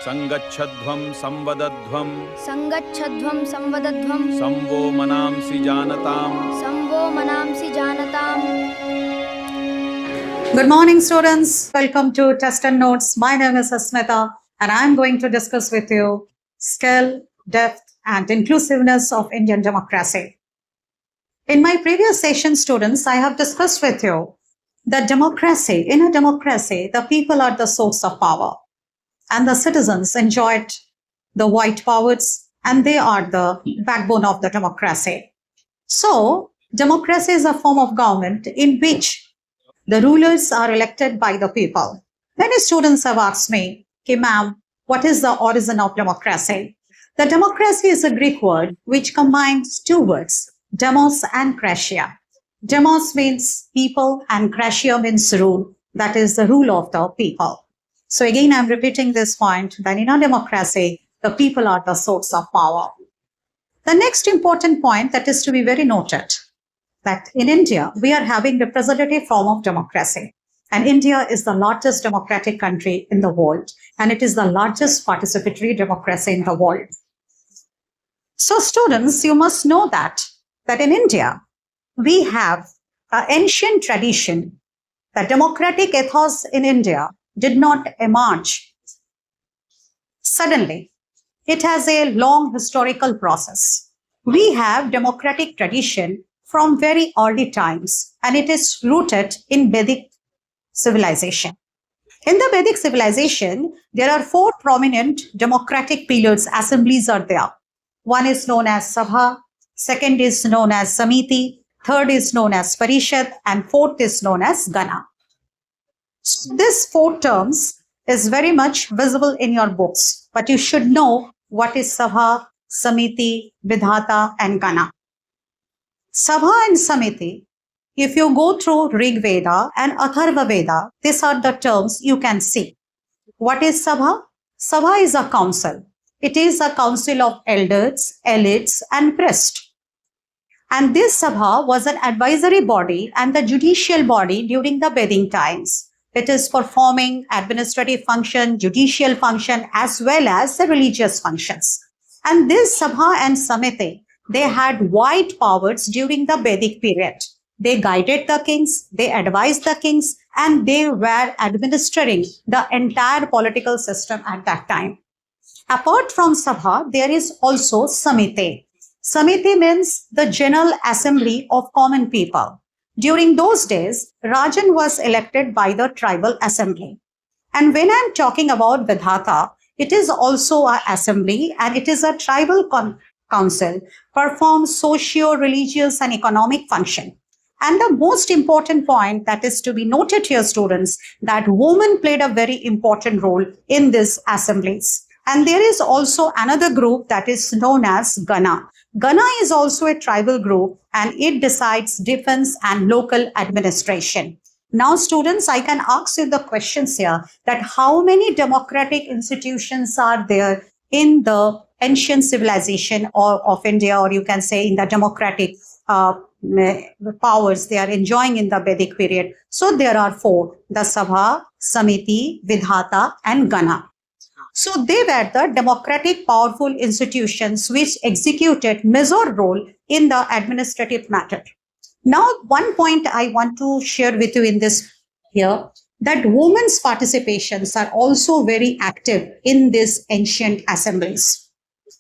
संगच्छध्वं संवदध्वं संगच्छध्वं संवदध्वं संवो मनांसि जानताम् संवो मनांसि जानताम्. Good morning, students. Welcome to Test and Notes. My name is Asmita, and I am going to discuss with you scale, depth, and inclusiveness of Indian democracy. In my previous session, students, I have discussed with you that democracy, in a democracy, the people are the source of power, and the citizens enjoy it, the white powers, and they are the backbone of the democracy. So, democracy is a form of government in which the rulers are elected by the people. Many students have asked me, okay, ma'am, what is the origin of democracy? The democracy is a Greek word which combines two words, demos and kratia. Demos means people and kratia means rule. That is the rule of the people. So again, I'm repeating this point that in a democracy, the people are the source of power. The next important point that is to be very noted, that in India, we are having representative form of democracy. And India is the largest democratic country in the world. And it is the largest participatory democracy in the world. So students, you must know that in India, we have an ancient tradition that democratic ethos in India did not emerge suddenly. It has a long historical process. We have democratic tradition from very early times, and it is rooted in Vedic civilization. In the Vedic civilization, there are four prominent democratic pillars, assemblies are there. One is known as Sabha, second is known as Samiti, third is known as Parishad, and fourth is known as Gana. So this four terms is very much visible in your books, but you should know what is Sabha, Samiti, Vidhata, and Gana. Sabha and Samiti, if you go through Rig Veda and Atharva Veda, these are the terms you can see. What is Sabha? Sabha is a council. It is a council of elders, elites, and priests. And this Sabha was an advisory body and the judicial body during the Vedic times. It is performing administrative function, judicial function, as well as the religious functions. And this Sabha and Samiti, they had wide powers during the Vedic period. They guided the kings, they advised the kings, and they were administering the entire political system at that time. Apart from Sabha, there is also Samiti. Samiti means the General Assembly of Common People. During those days, Rajan was elected by the tribal assembly. And when I'm talking about Vidhata, it is also an assembly and it is a tribal council, performs socio-religious and economic function. And the most important point that is to be noted here, students, that women played a very important role in these assemblies. And there is also another group that is known as Gana. Gana is also a tribal group and it decides defense and local administration. Now, students, I can ask you the questions here that how many democratic institutions are there in the ancient civilization of India, or you can say in the democratic powers they are enjoying in the Vedic period. So there are four, the Sabha, Samiti, Vidhata, and Gana. So they were the democratic powerful institutions which executed major role in the administrative matter. Now, one point I want to share with you in this here, that women's participations are also very active in these ancient assemblies.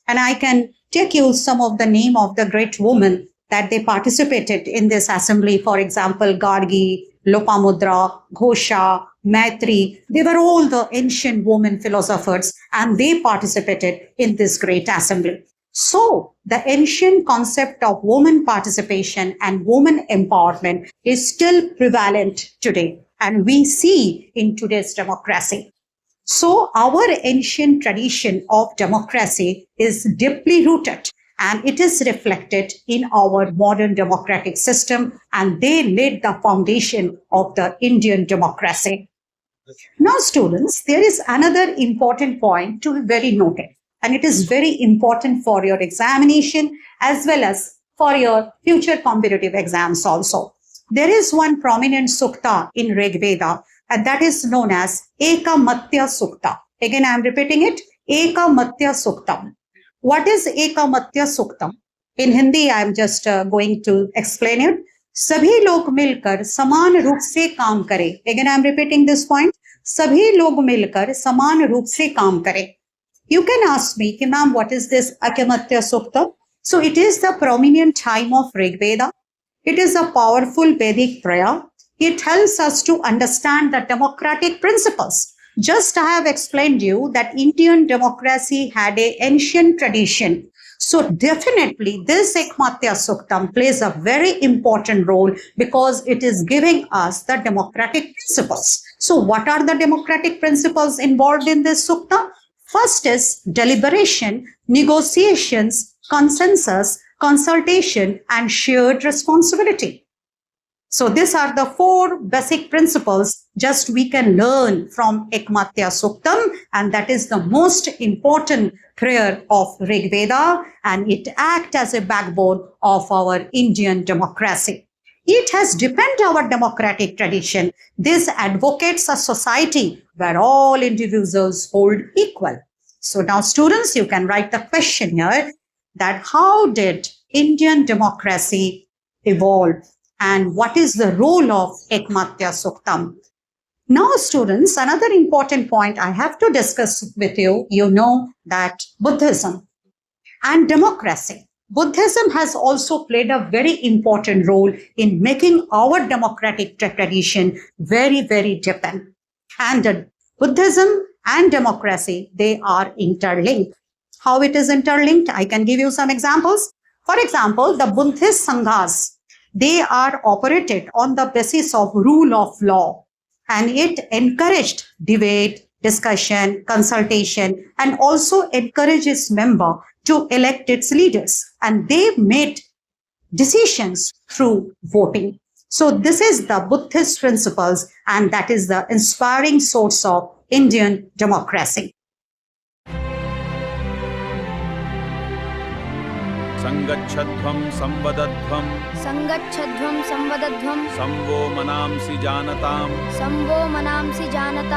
And I can take you some of the name of the great women that they participated in this assembly. For example, Gargi, Lopamudra, Ghosha, Maitri. They were all the ancient women philosophers and they participated in this great assembly. So the ancient concept of women participation and women empowerment is still prevalent today. And we see in today's democracy. So our ancient tradition of democracy is deeply rooted and it is reflected in our modern democratic system, and they laid the foundation of the Indian democracy. Now, students, there is another important point to be very noted, and it is very important for your examination as well as for your future competitive exams also. There is one prominent sukta in Rig Veda, and that is known as Ekamatya Sukta. Again, I am repeating it, Ekamatya Suktam. What is Ekamatya Suktam? In Hindi, I am just going to explain it. सभी लोग मिलकर समान रूप से काम करें. Again, I am repeating this point. सभी लोग मिलकर समान रूप से काम करें. You can ask me, ma'am, what is this Ekamatya Suktam? So it is the prominent hymn of Rig Veda. It is a powerful Vedic prayer. It helps us to understand the democratic principles. Just I have explained you that Indian democracy had an ancient tradition. So definitely this Ekmatya Suktam plays a very important role because it is giving us the democratic principles. So what are the democratic principles involved in this Sukta? First is deliberation, negotiations, consensus, consultation, and shared responsibility. So these are the four basic principles just we can learn from Ekmatya Suktam, and that is the most important prayer of Rig Veda, and it acts as a backbone of our Indian democracy. It has deepened our democratic tradition. This advocates a society where all individuals hold equal. So now students, you can write the question here that how did Indian democracy evolve? And what is the role of Ekmatya Suktam? Now, students, another important point I have to discuss with you, you know that Buddhism and democracy. Buddhism has also played a very important role in making our democratic tradition very, very deepened. And Buddhism and democracy, they are interlinked. How it is interlinked? I can give you some examples. For example, the Buddhist Sanghas, they are operated on the basis of rule of law, and it encouraged debate, discussion, consultation, and also encourages members to elect its leaders, and they made decisions through voting. So this is the Buddhist principles, and that is the inspiring source of Indian democracy. संगच्छध्वं संवदध्वं संगच्छध्वं संवदध्वं संवो मनांसि जानताम् संवो मनांसि जानताम्